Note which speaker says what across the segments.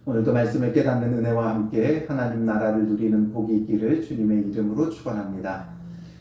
Speaker 1: 오늘도 말씀을 깨닫는 은혜와 함께 하나님 나라를 누리는 복이 있기를 주님의 이름으로 축원합니다.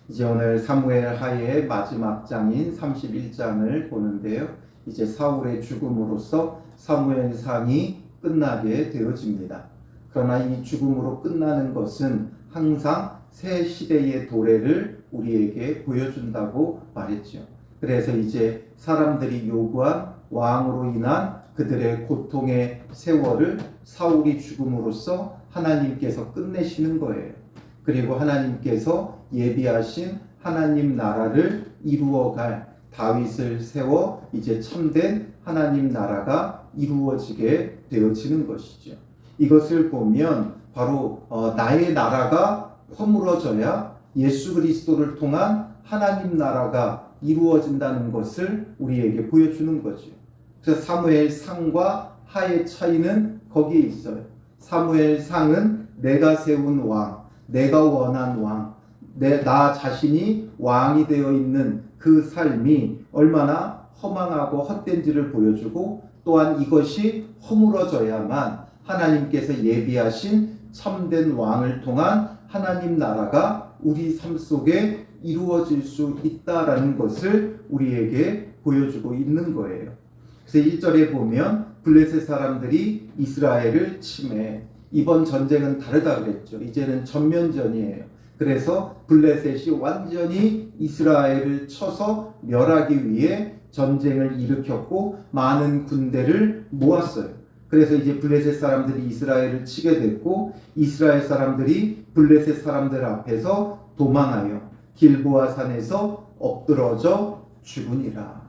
Speaker 1: 이제 오늘 사무엘 하의 마지막 장인 31장을 보는데요. 이제 사울의 죽음으로써 사무엘상이 끝나게 되어집니다. 그러나 이 죽음으로 끝나는 것은 항상 새 시대의 도래를 우리에게 보여준다고 말했죠. 그래서 이제 사람들이 요구한 왕으로 인한 그들의 고통의 세월을 사울이 죽음으로써 하나님께서 끝내시는 거예요. 그리고 하나님께서 예비하신 하나님 나라를 이루어갈 다윗을 세워 이제 참된 하나님 나라가 이루어지게 되어지는 것이죠. 이것을 보면 바로 나의 나라가 허물어져야 예수 그리스도를 통한 하나님 나라가 이루어진다는 것을 우리에게 보여주는 거죠. 그래서 사무엘상과 하의 차이는 거기에 있어요. 사무엘상은 내가 세운 왕, 내가 원한 왕, 나 자신이 왕이 되어 있는 그 삶이 얼마나 허망하고 헛된지를 보여주고, 또한 이것이 허물어져야만 하나님께서 예비하신 참된 왕을 통한 하나님 나라가 우리 삶 속에 이루어질 수 있다라는 것을 우리에게 보여주고 있는 거예요. 그래서 1절에 보면 블레셋 사람들이 이스라엘을 침해. 이번 전쟁은 다르다 그랬죠. 이제는 전면전이에요. 그래서 블레셋이 완전히 이스라엘을 쳐서 멸하기 위해 전쟁을 일으켰고 많은 군대를 모았어요. 그래서 이제 블레셋 사람들이 이스라엘을 치게 됐고, 이스라엘 사람들이 블레셋 사람들 앞에서 도망하여 길보아 산에서 엎드러져 죽으니라.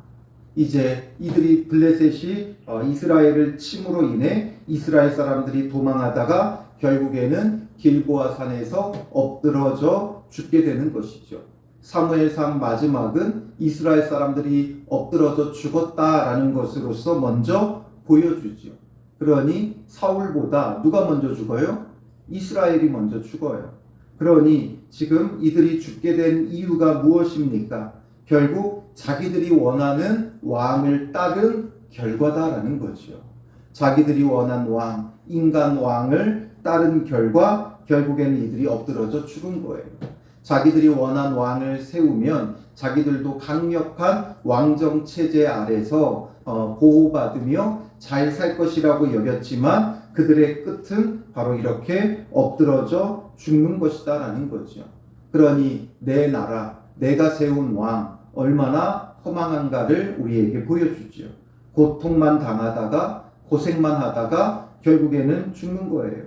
Speaker 1: 이제 이들이 블레셋이 이스라엘을 침으로 인해 이스라엘 사람들이 도망하다가 결국에는 길보아 산에서 엎드러져 죽게 되는 것이죠. 사무엘상 마지막은 이스라엘 사람들이 엎드러져 죽었다라는 것으로서 먼저 보여주죠. 그러니 사울보다 누가 먼저 죽어요? 이스라엘이 먼저 죽어요. 그러니 지금 이들이 죽게 된 이유가 무엇입니까? 결국 자기들이 원하는 왕을 따른 결과다라는 거죠. 자기들이 원한 왕, 인간 왕을 따른 결과 결국에는 이들이 엎드러져 죽은 거예요. 자기들이 원한 왕을 세우면 자기들도 강력한 왕정 체제 아래서 보호받으며 잘 살 것이라고 여겼지만 그들의 끝은 바로 이렇게 엎드러져 죽는 것이다라는 거죠. 그러니 내 나라, 내가 세운 왕 얼마나 허망한가를 우리에게 보여주죠. 고통만 당하다가 고생만 하다가 결국에는 죽는 거예요.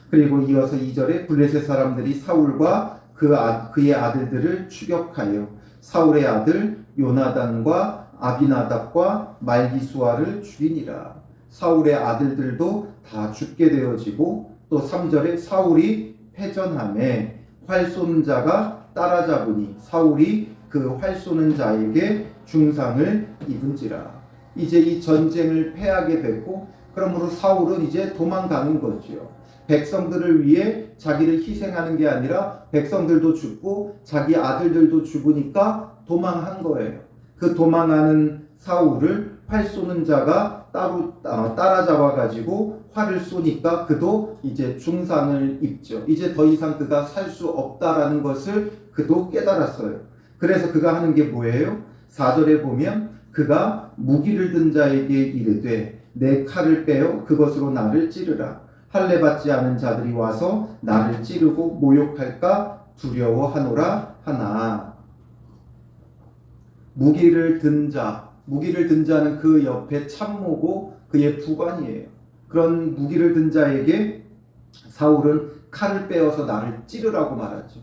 Speaker 1: 그리고 이어서 2절에 블레셋 사람들이 사울과 그의 아들들을 추격하여 사울의 아들 요나단과 아비나답과 말기수아를 죽이니라. 사울의 아들들도 다 죽게 되어지고, 또 3절에 사울이 패전함에 활 쏘는 자가 따라잡으니 사울이 그 활 쏘는 자에게 중상을 입은지라. 이제 이 전쟁을 패하게 됐고, 그러므로 사울은 이제 도망가는 거죠. 백성들을 위해 자기를 희생하는 게 아니라 백성들도 죽고 자기 아들들도 죽으니까 도망한 거예요. 그 도망하는 사울을 활 쏘는 자가 따라잡아 가지고 활을 쏘니까 그도 이제 중상을 입죠. 이제 더 이상 그가 살 수 없다라는 것을 그도 깨달았어요. 그래서 그가 하는 게 뭐예요? 4절에 보면 그가 무기를 든 자에게 이르되 내 칼을 빼어 그것으로 나를 찌르라. 할례 받지 않은 자들이 와서 나를 찌르고 모욕할까 두려워하노라 하나. 무기를 든 자는 그 옆에 참모고 그의 부관이에요. 그런 무기를 든 자에게 사울은 칼을 빼어서 나를 찌르라고 말하죠.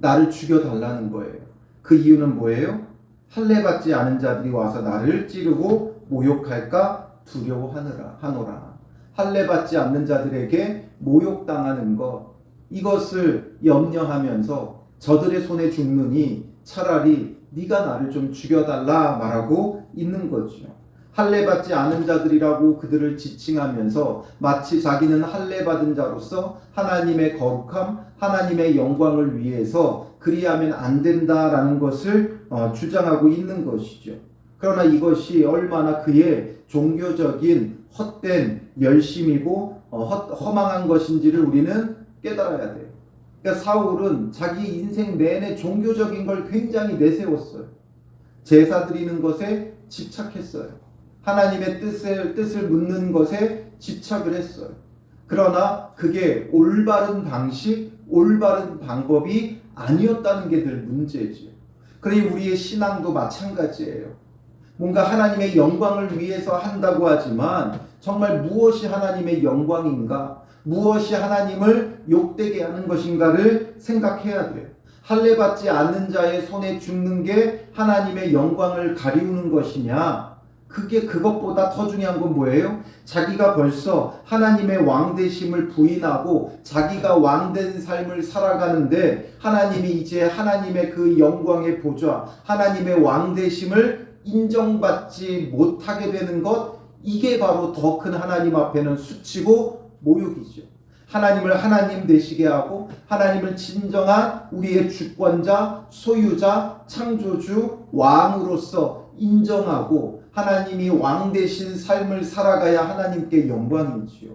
Speaker 1: 나를 죽여달라는 거예요. 그 이유는 뭐예요? 할례 받지 않은 자들이 와서 나를 찌르고 모욕할까 두려워하노라. 할례 받지 않는 자들에게 모욕당하는 것, 이것을 염려하면서 저들의 손에 죽느니 차라리 네가 나를 좀 죽여달라 말하고 있는 거죠. 할례 받지 않은 자들이라고 그들을 지칭하면서 마치 자기는 할례 받은 자로서 하나님의 거룩함, 하나님의 영광을 위해서 그리하면 안 된다라는 것을 주장하고 있는 것이죠. 그러나 이것이 얼마나 그의 종교적인 헛된 열심이고 허망한 것인지를 우리는 깨달아야 돼요. 그러니까 사울은 자기 인생 내내 종교적인 걸 굉장히 내세웠어요. 제사 드리는 것에 집착했어요. 하나님의 뜻을 묻는 것에 집착을 했어요. 그러나 그게 올바른 방식, 올바른 방법이 아니었다는 게 늘 문제죠. 그러니 우리의 신앙도 마찬가지예요. 뭔가 하나님의 영광을 위해서 한다고 하지만 정말 무엇이 하나님의 영광인가? 무엇이 하나님을 욕되게 하는 것인가를 생각해야 돼요. 할례 받지 않는 자의 손에 죽는 게 하나님의 영광을 가리우는 것이냐? 그것보다 더 중요한 건 뭐예요? 자기가 벌써 하나님의 왕되심을 부인하고 자기가 왕된 삶을 살아가는데 하나님이 이제 하나님의 그 영광의 보좌, 하나님의 왕되심을 인정받지 못하게 되는 것, 이게 바로 더 큰 하나님 앞에는 수치고 모욕이죠. 하나님을 하나님 되시게 하고 하나님을 진정한 우리의 주권자, 소유자, 창조주, 왕으로서 인정하고 하나님이 왕 되신 삶을 살아가야 하나님께 영광이지요.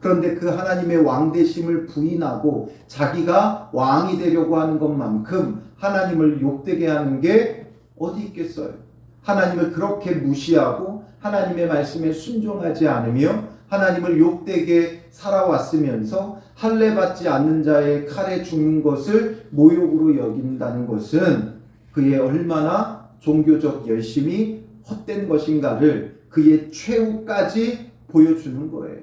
Speaker 1: 그런데 그 하나님의 왕 되심을 부인하고 자기가 왕이 되려고 하는 것만큼 하나님을 욕되게 하는 게 어디 있겠어요? 하나님을 그렇게 무시하고 하나님의 말씀에 순종하지 않으며 하나님을 욕되게 살아왔으면서 할례 받지 않는 자의 칼에 죽는 것을 모욕으로 여긴다는 것은 그의 얼마나 종교적 열심이 헛된 것인가를 그의 최후까지 보여주는 거예요.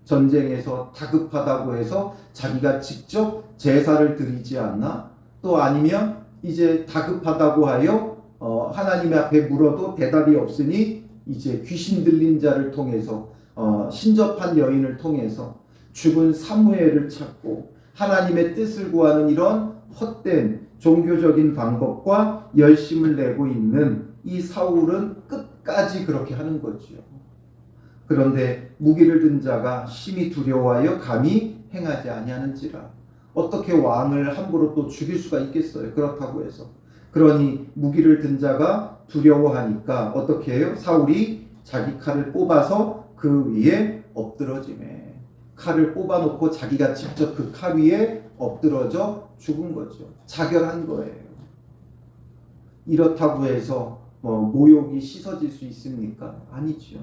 Speaker 1: 전쟁에서 다급하다고 해서 자기가 직접 제사를 드리지 않나? 또 아니면 이제 다급하다고 하여 하나님 앞에 물어도 대답이 없으니 이제 귀신 들린 자를 통해서 신접한 여인을 통해서 죽은 사무엘을 찾고 하나님의 뜻을 구하는 이런 헛된 종교적인 방법과 열심을 내고 있는 이 사울은 끝까지 그렇게 하는 거지요. 그런데 무기를 든 자가 심히 두려워하여 감히 행하지 아니하는지라. 어떻게 왕을 함부로 또 죽일 수가 있겠어요? 그렇다고 해서. 그러니 무기를 든 자가 두려워하니까 어떻게 해요? 사울이 자기 칼을 뽑아서 그 위에 엎드러지매. 칼을 뽑아놓고 자기가 직접 그 칼 위에 엎드러져 죽은 거죠. 자결한 거예요. 이렇다고 해서 모욕이 씻어질 수 있습니까? 아니죠.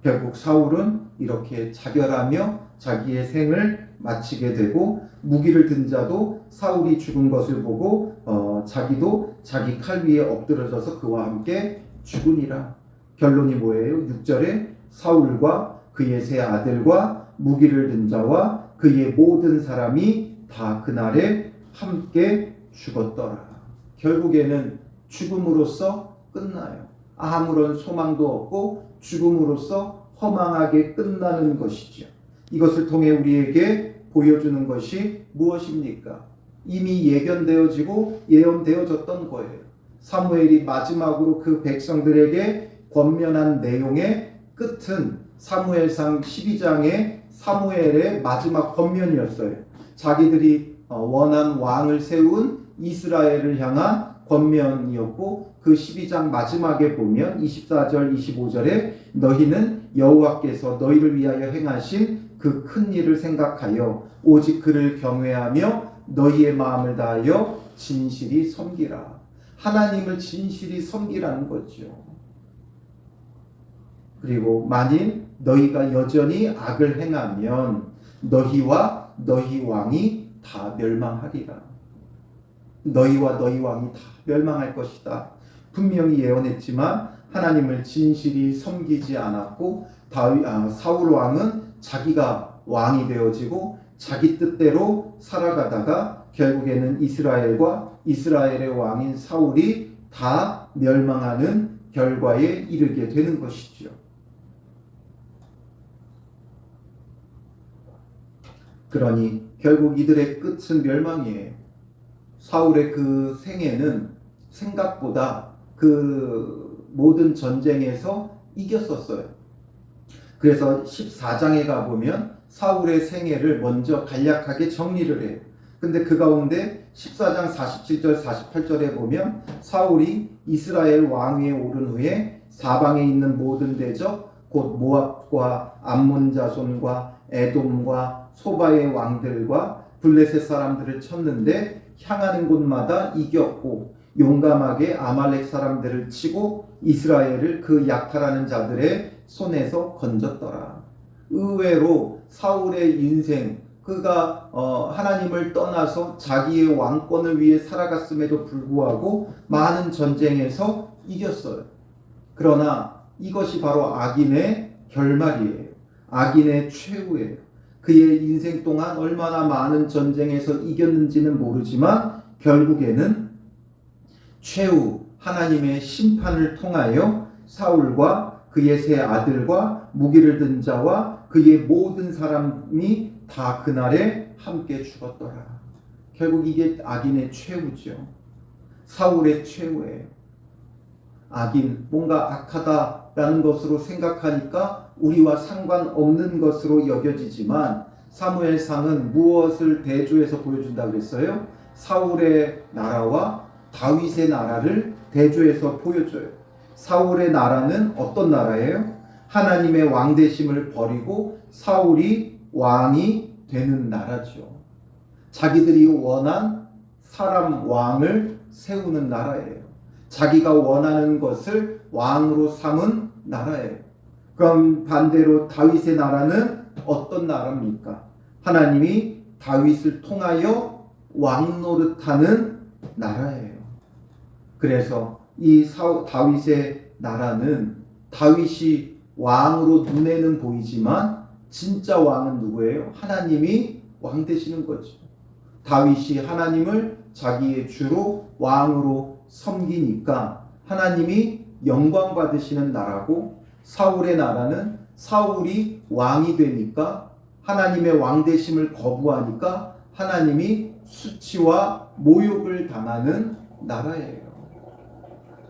Speaker 1: 결국 사울은 이렇게 자결하며 자기의 생을 마치게 되고 무기를 든 자도 사울이 죽은 것을 보고 자기도 자기 칼 위에 엎드러져서 그와 함께 죽으니라. 결론이 뭐예요? 6절에 사울과 그의 세 아들과 무기를 든 자와 그의 모든 사람이 다 그날에 함께 죽었더라. 결국에는 죽음으로써 끝나요. 아무런 소망도 없고 죽음으로써 허망하게 끝나는 것이죠. 이것을 통해 우리에게 보여주는 것이 무엇입니까? 이미 예견되어지고 예언되어졌던 거예요. 사무엘이 마지막으로 그 백성들에게 권면한 내용의 끝은 사무엘상 12장의 사무엘의 마지막 권면이었어요. 자기들이 원한 왕을 세운 이스라엘을 향한 권면이었고 그 12장 마지막에 보면 24절 25절에 너희는 여호와께서 너희를 위하여 행하신 그 큰 일을 생각하여 오직 그를 경외하며 너희의 마음을 다하여 진실이 섬기라. 하나님을 진실이 섬기라는 거죠. 그리고 만일 너희가 여전히 악을 행하면 너희와 너희 왕이 다 멸망하리라. 너희와 너희 왕이 다 멸망할 것이다. 분명히 예언했지만 하나님을 진실이 섬기지 않았고 사울 왕은 자기가 왕이 되어지고 자기 뜻대로 살아가다가 결국에는 이스라엘과 이스라엘의 왕인 사울이 다 멸망하는 결과에 이르게 되는 것이죠. 그러니 결국 이들의 끝은 멸망이에요. 사울의 그 생애는 생각보다 그 모든 전쟁에서 이겼었어요. 그래서 14장에 가보면 사울의 생애를 먼저 간략하게 정리를 해요. 근데 그 가운데 14장 47절 48절에 보면 사울이 이스라엘 왕위에 오른 후에 사방에 있는 모든 대적 곧 모압 롯과 암몬 자손과 에돔과 소바의 왕들과 블레셋 사람들을 쳤는데 향하는 곳마다 이겼고 용감하게 아말렉 사람들을 치고 이스라엘을 그 약탈하는 자들의 손에서 건졌더라. 의외로 사울의 인생, 그가 하나님을 떠나서 자기의 왕권을 위해 살아갔음에도 불구하고 많은 전쟁에서 이겼어요. 그러나 이것이 바로 악인의 결말이에요. 악인의 최후예요. 그의 인생 동안 얼마나 많은 전쟁에서 이겼는지는 모르지만 결국에는 최후 하나님의 심판을 통하여 사울과 그의 세 아들과 무기를 든 자와 그의 모든 사람이 다 그날에 함께 죽었더라. 결국 이게 악인의 최후죠. 사울의 최후예요. 악인, 뭔가 악하다라는 것으로 생각하니까 우리와 상관없는 것으로 여겨지지만 사무엘상은 무엇을 대조해서 보여준다고 그랬어요? 사울의 나라와 다윗의 나라를 대조해서 보여줘요. 사울의 나라는 어떤 나라예요? 하나님의 왕되심을 버리고 사울이 왕이 되는 나라죠. 자기들이 원한 사람 왕을 세우는 나라예요. 자기가 원하는 것을 왕으로 삼은 나라예요. 그럼 반대로 다윗의 나라는 어떤 나라입니까? 하나님이 다윗을 통하여 왕 노릇하는 나라예요. 그래서 이 다윗의 나라는 다윗이 왕으로 눈에는 보이지만 진짜 왕은 누구예요? 하나님이 왕 되시는 거죠. 다윗이 하나님을 자기의 주로 왕으로 섬기니까 하나님이 영광 받으시는 나라고, 사울의 나라는 사울이 왕이 되니까 하나님의 왕 되심을 거부하니까 하나님이 수치와 모욕을 당하는 나라예요.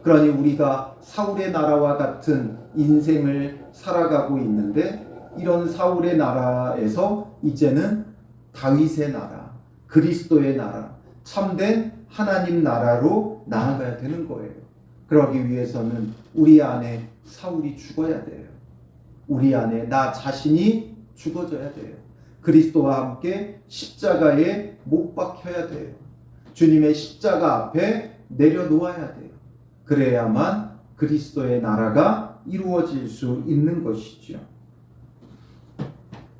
Speaker 1: 그러니 우리가 사울의 나라와 같은 인생을 살아가고 있는데 이런 사울의 나라에서 이제는 다윗의 나라, 그리스도의 나라, 참된 하나님 나라로 나아가야 되는 거예요. 그러기 위해서는 우리 안에 사울이 죽어야 돼요. 우리 안에 나 자신이 죽어져야 돼요. 그리스도와 함께 십자가에 못 박혀야 돼요. 주님의 십자가 앞에 내려놓아야 돼요. 그래야만 그리스도의 나라가 이루어질 수 있는 것이죠.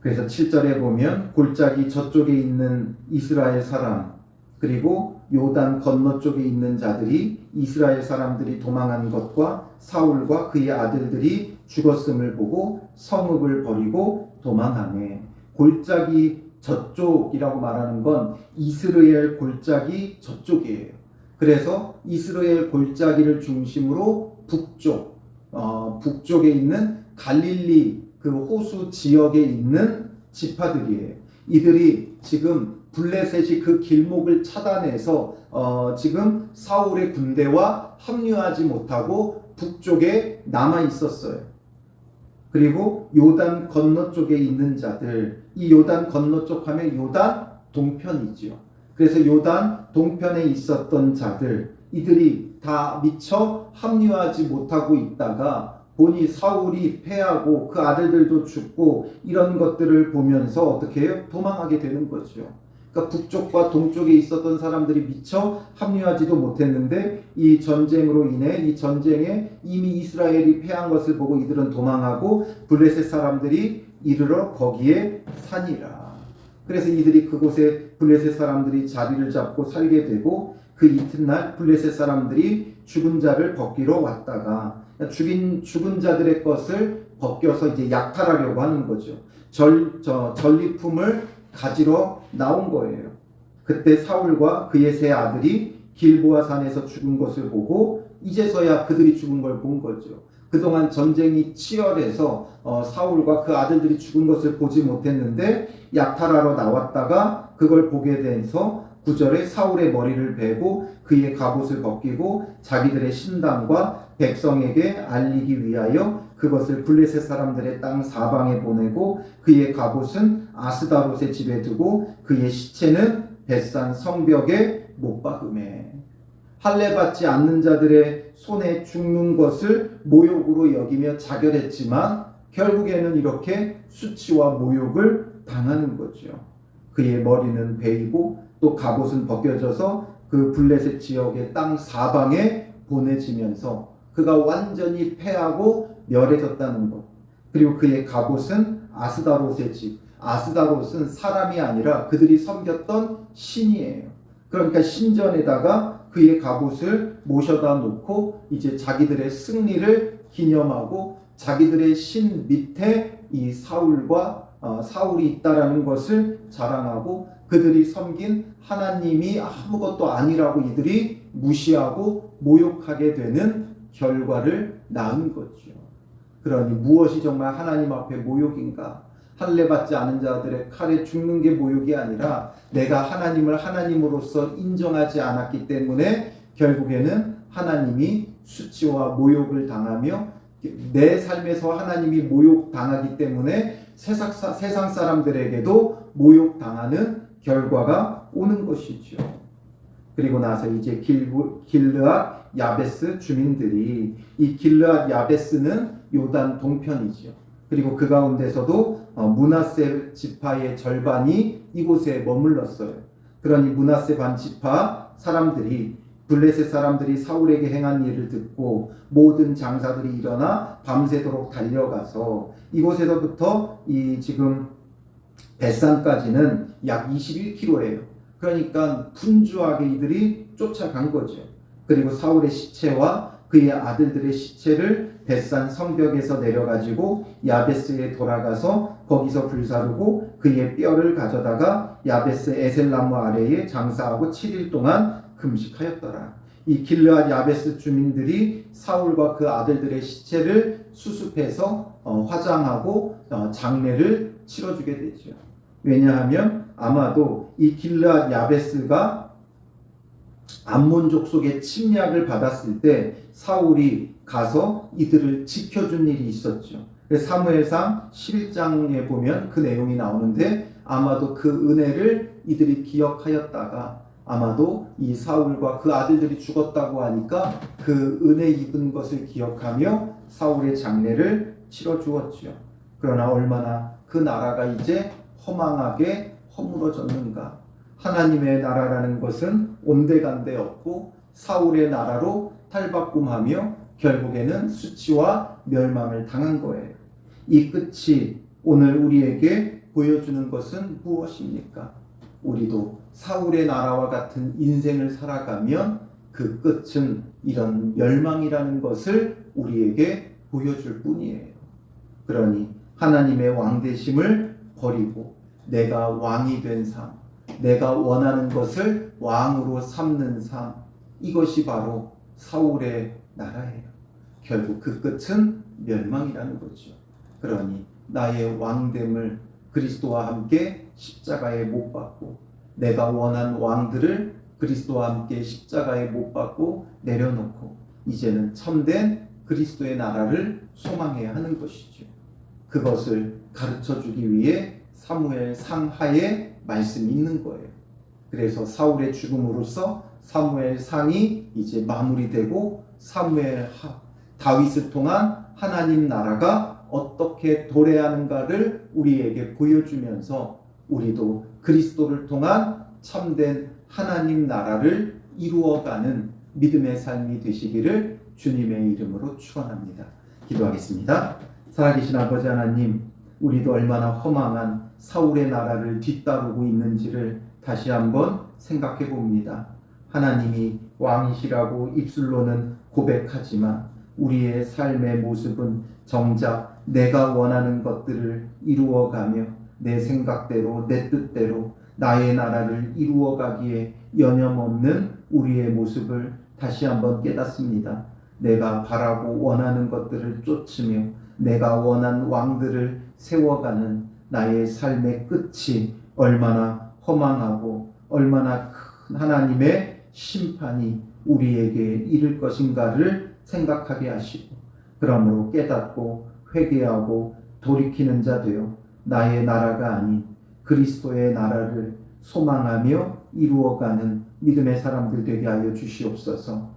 Speaker 1: 그래서 7절에 보면 골짜기 저쪽에 있는 이스라엘 사람, 그리고 요단 건너쪽에 있는 자들이 이스라엘 사람들이 도망한 것과 사울과 그의 아들들이 죽었음을 보고 성읍을 버리고 도망하네. 골짜기 저쪽이라고 말하는 건 이스라엘 골짜기 저쪽이에요. 그래서 이스라엘 골짜기를 중심으로 북쪽에 있는 갈릴리 그 호수 지역에 있는 지파들이에요. 이들이 지금 블레셋이 그 길목을 차단해서 지금 사울의 군대와 합류하지 못하고 북쪽에 남아 있었어요. 그리고 요단 건너쪽에 있는 자들, 이 요단 건너쪽 하면 요단 동편이지요. 그래서 요단 동편에 있었던 자들, 이들이 다 미처 합류하지 못하고 있다가 보니 사울이 패하고 그 아들들도 죽고 이런 것들을 보면서 어떻게 해요? 도망하게 되는 거죠. 그러니까 북쪽과 동쪽에 있었던 사람들이 미처 합류하지도 못했는데 이 전쟁으로 인해 이 전쟁에 이미 이스라엘이 패한 것을 보고 이들은 도망하고 블레셋 사람들이 이르러 거기에 사니라. 그래서 이들이 그곳에 블레셋 사람들이 자리를 잡고 살게 되고 그 이튿날 블레셋 사람들이 죽은 자를 벗기러 왔다가 죽은 자들의 것을 벗겨서 이제 약탈하려고 하는 거죠. 전리품을 가지러 나온 거예요. 그때 사울과 그의 세 아들이 길보아 산에서 죽은 것을 보고 이제서야 그들이 죽은 걸 본 거죠. 그동안 전쟁이 치열해서 사울과 그 아들들이 죽은 것을 보지 못했는데 약탈하러 나왔다가 그걸 보게 돼서 9절에 사울의 머리를 베고 그의 갑옷을 벗기고 자기들의 신당과 백성에게 알리기 위하여 그것을 블레셋 사람들의 땅 사방에 보내고 그의 갑옷은 아스다롯의 집에 두고 그의 시체는 벳산 성벽에 못 박음해. 할례받지 않는 자들의 손에 죽는 것을 모욕으로 여기며 자결했지만 결국에는 이렇게 수치와 모욕을 당하는 거죠. 그의 머리는 베이고 또 갑옷은 벗겨져서 그 블레셋 지역의 땅 사방에 보내지면서 그가 완전히 패하고 멸해졌다는 것. 그리고 그의 갑옷은 아스다롯의 집. 아스다롯은 사람이 아니라 그들이 섬겼던 신이에요. 그러니까 신전에다가 그의 갑옷을 모셔다 놓고 이제 자기들의 승리를 기념하고 자기들의 신 밑에 이 사울이 있다라는 것을 자랑하고 그들이 섬긴 하나님이 아무것도 아니라고 이들이 무시하고 모욕하게 되는 결과를 낳은 거죠. 그러니 무엇이 정말 하나님 앞에 모욕인가? 할례받지 않은 자들의 칼에 죽는 게 모욕이 아니라 내가 하나님을 하나님으로서 인정하지 않았기 때문에 결국에는 하나님이 수치와 모욕을 당하며 내 삶에서 하나님이 모욕당하기 때문에 세상 사람들에게도 모욕당하는 결과가 오는 것이죠. 그리고 나서 이제 길르앗 야베스 주민들이 이 길르앗 야베스는 요단 동편이죠. 그리고 그 가운데서도 므낫세 지파의 절반이 이곳에 머물렀어요. 그러니 므낫세 반 지파 사람들이 블레셋 사람들이 사울에게 행한 일을 듣고 모든 장사들이 일어나 밤새도록 달려가서 이곳에서부터 이 지금 벳산까지는 약 21km예요. 그러니까 분주하게 이들이 쫓아간 거죠. 그리고 사울의 시체와 그의 아들들의 시체를 벳산 성벽에서 내려가지고 야베스에 돌아가서 거기서 불사르고 그의 뼈를 가져다가 야베스 에셀나무 아래에 장사하고 7일 동안 금식하였더라. 이 길르앗 야베스 주민들이 사울과 그 아들들의 시체를 수습해서 화장하고 장례를 치러주게 되죠. 왜냐하면 아마도 이 길르앗 야베스가 암몬족 속의 침략을 받았을 때 사울이 가서 이들을 지켜준 일이 있었죠. 사무엘상 11장에 보면 그 내용이 나오는데 아마도 그 은혜를 이들이 기억하였다가 아마도 이 사울과 그 아들들이 죽었다고 하니까 그 은혜 입은 것을 기억하며 사울의 장례를 치러주었죠. 그러나 얼마나 그 나라가 이제 허망하게 허물어졌는가. 하나님의 나라라는 것은 온데간데 없고 사울의 나라로 탈바꿈하며 결국에는 수치와 멸망을 당한 거예요. 이 끝이 오늘 우리에게 보여주는 것은 무엇입니까? 우리도 사울의 나라와 같은 인생을 살아가면 그 끝은 이런 멸망이라는 것을 우리에게 보여줄 뿐이에요. 그러니 하나님의 왕되심을 버리고 내가 왕이 된 삶, 내가 원하는 것을 왕으로 삼는 삶, 이것이 바로 사울의 나라예요. 결국 그 끝은 멸망이라는 거죠. 그러니 나의 왕됨을 그리스도와 함께 십자가에 못 박고 내가 원한 왕들을 그리스도와 함께 십자가에 못 박고 내려놓고 이제는 참된 그리스도의 나라를 소망해야 하는 것이죠. 그것을 가르쳐주기 위해 사무엘 상하에 말씀이 있는 거예요. 그래서 사울의 죽음으로써 사무엘 상이 이제 마무리되고 사무엘 하, 다윗을 통한 하나님 나라가 어떻게 도래하는가를 우리에게 보여주면서 우리도 그리스도를 통한 참된 하나님 나라를 이루어가는 믿음의 삶이 되시기를 주님의 이름으로 축원합니다. 기도하겠습니다. 살아계신 아버지 하나님, 우리도 얼마나 허망한 사울의 나라를 뒤따르고 있는지를 다시 한번 생각해 봅니다. 하나님이 왕이시라고 입술로는 고백하지만 우리의 삶의 모습은 정작 내가 원하는 것들을 이루어가며 내 생각대로 내 뜻대로 나의 나라를 이루어가기에 여념없는 우리의 모습을 다시 한번 깨닫습니다. 내가 바라고 원하는 것들을 쫓으며 내가 원한 왕들을 세워가는 나의 삶의 끝이 얼마나 허망하고 얼마나 큰 하나님의 심판이 우리에게 이를 것인가를 생각하게 하시고 그러므로 깨닫고 회개하고 돌이키는 자 되어 나의 나라가 아닌 그리스도의 나라를 소망하며 이루어가는 믿음의 사람들 되게 하여 주시옵소서.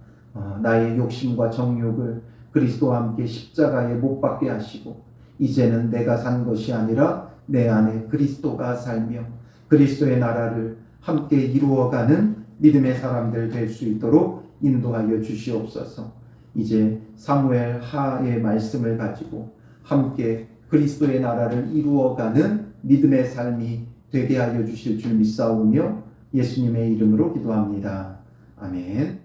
Speaker 1: 나의 욕심과 정욕을 그리스도와 함께 십자가에 못 박게 하시고 이제는 내가 산 것이 아니라 내 안에 그리스도가 살며 그리스도의 나라를 함께 이루어가는 믿음의 사람들 될 수 있도록 인도하여 주시옵소서. 이제 사무엘 하의 말씀을 가지고 함께 그리스도의 나라를 이루어가는 믿음의 삶이 되게 하여 주실 줄 믿사오며 예수님의 이름으로 기도합니다. 아멘.